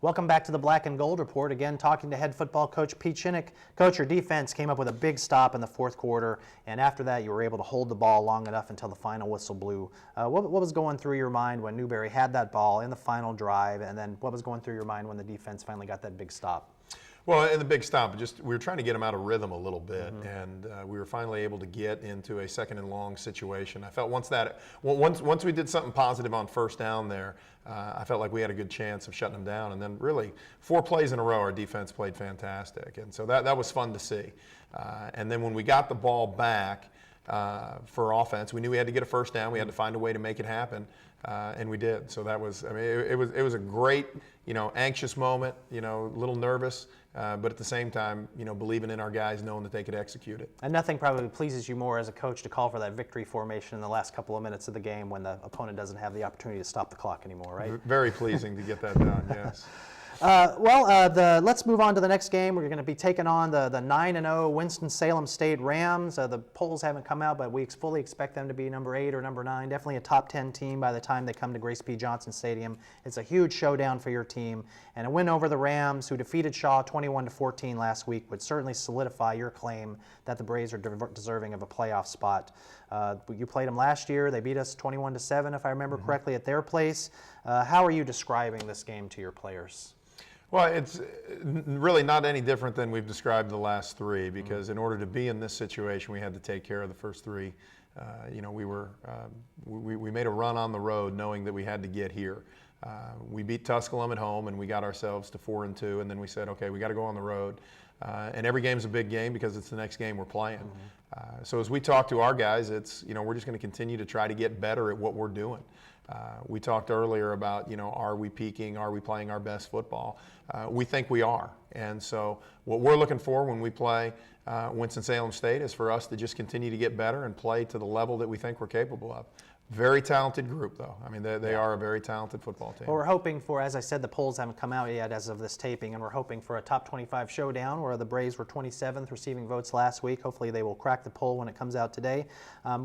Welcome back to the Black and Gold Report. Again, talking to head football coach Pete Shinnick. Coach, your defense came up with a big stop in the fourth quarter, and after that you were able to hold the ball long enough until the final whistle blew. What was going through your mind when Newberry had that ball in the final drive, and then what was going through your mind when the defense finally got that big stop? Well, in the big stop, we were trying to get them out of rhythm a little bit, and we were finally able to get into a second and long situation. I felt once we did something positive on first down there, I felt like we had a good chance of shutting them down. And then really, 4 plays in a row, our defense played fantastic, and so that was fun to see. And then when we got the ball back for offense, we knew we had to get a first down. We had to find a way to make it happen. And we did. So that was, I mean, it was a great, anxious moment, a little nervous, but at the same time, believing in our guys, knowing that they could execute it. And nothing probably pleases you more as a coach to call for that victory formation in the last couple of minutes of the game when the opponent doesn't have the opportunity to stop the clock anymore, right? Very pleasing to get that done, yes. Let's move on to the next game. We're going to be taking on the 9-0 Winston-Salem State Rams. The polls haven't come out, but we fully expect them to be number 8 or number 9. Definitely a top 10 team by the time they come to Grace P. Johnson Stadium. It's a huge showdown for your team, and a win over the Rams, who defeated Shaw 21-14 last week, would certainly solidify your claim that the Braves are deserving of a playoff spot. You played them last year. They beat us 21-7, if I remember correctly, at their place. How are you describing this game to your players? Well, it's really not any different than we've described the last 3, because in order to be in this situation, we had to take care of the first 3. We made a run on the road knowing that we had to get here. We beat Tusculum at home, and we got ourselves to 4-2, and then we said, okay, we got to go on the road. And every game's a big game because it's the next game we're playing. So as we talk to our guys, it's, we're just going to continue to try to get better at what we're doing. We talked earlier about, are we peaking? Are we playing our best football? We think we are. And so what we're looking for when we play Winston-Salem State is for us to just continue to get better and play to the level that we think we're capable of. Very talented group, though. I mean, they are a very talented football team. Well, we're hoping for, as I said, the polls haven't come out yet as of this taping, and we're hoping for a top 25 showdown where the Braves were 27th receiving votes last week. Hopefully they will crack the poll when it comes out today.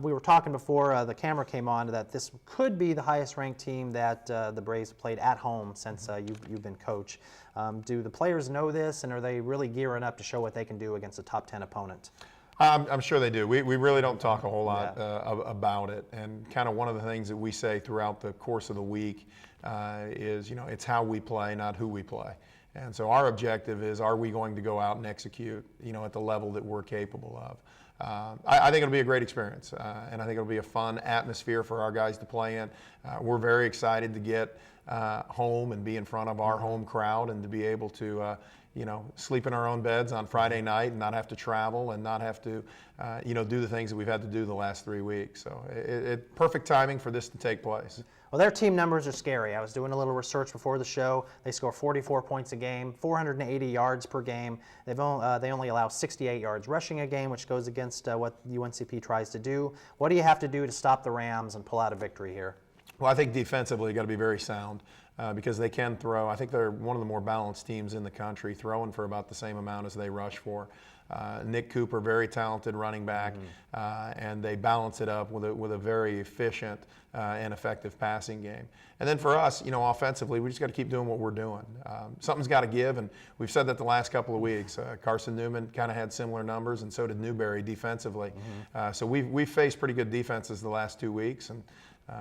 We were talking before the camera came on that this could be the highest ranked team that the Braves played at home since you've been coach. Do the players know this, and are they really gearing up to show what they can do against a top 10 opponent? I'm sure they do. We really don't talk a whole lot about it. And kind of one of the things that we say throughout the course of the week is, it's how we play, not who we play. And so our objective is, are we going to go out and execute, at the level that we're capable of? I think it'll be a great experience, and I think it'll be a fun atmosphere for our guys to play in. We're very excited to get home and be in front of our home crowd and to be able to sleep in our own beds on Friday night and not have to travel and not have to, do the things that we've had to do the last 3 weeks. So perfect timing for this to take place. Well, their team numbers are scary. I was doing a little research before the show. They score 44 points a game, 480 yards per game. They only allow 68 yards rushing a game, which goes against what UNCP tries to do. What do you have to do to stop the Rams and pull out a victory here? Well, I think defensively, you got to be very sound. Because they can throw. I think they're one of the more balanced teams in the country, throwing for about the same amount as they rush for. Nick Cooper, very talented running back, and they balance it up with a very efficient and effective passing game. And then for us, offensively, we just got to keep doing what we're doing. Something's got to give, and we've said that the last couple of weeks. Carson Newman kind of had similar numbers, and so did Newberry defensively. So we've faced pretty good defenses the last 2 weeks, and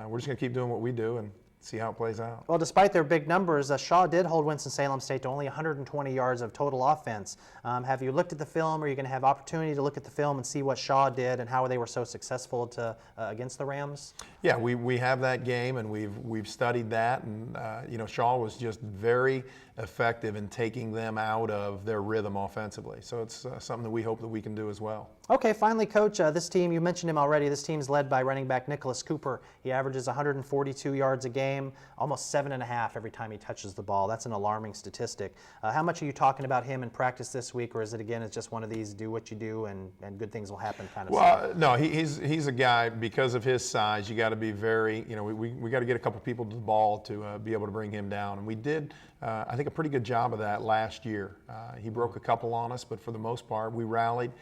we're just going to keep doing what we do and see how it plays out. Well, despite their big numbers, Shaw did hold Winston-Salem State to only 120 yards of total offense. Have you looked at the film? Are you going to have opportunity to look at the film and see what Shaw did and how they were so successful against the Rams? Yeah, we have that game, and we've studied that, and Shaw was just very effective in taking them out of their rhythm offensively. So it's something that we hope that we can do as well. Okay, finally, Coach, this team, you mentioned him already, this team's led by running back Nicholas Cooper. He averages 142 yards a game, almost 7.5 every time he touches the ball. That's an alarming statistic. How much are you talking about him in practice this week, or is it, again, it's just one of these do what you do and good things will happen kind of Well, no, he's a guy, because of his size, you got to be very, we got to get a couple people to the ball to be able to bring him down. And we did, I think, a pretty good job of that last year. He broke a couple on us, but for the most part, we rallied,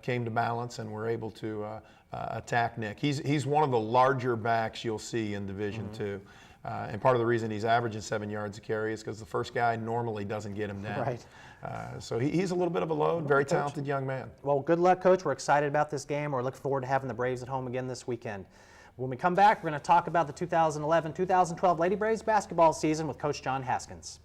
came to balance, and were able to attack Nick. He's one of the larger backs you'll see in Division II. And part of the reason he's averaging 7 yards a carry is because the first guy normally doesn't get him down. Right. So he's a little bit of a load, very talented young man. Well, good luck, Coach. We're excited about this game. We're looking forward to having the Braves at home again this weekend. When we come back, we're going to talk about the 2011-2012 Lady Braves basketball season with Coach John Haskins.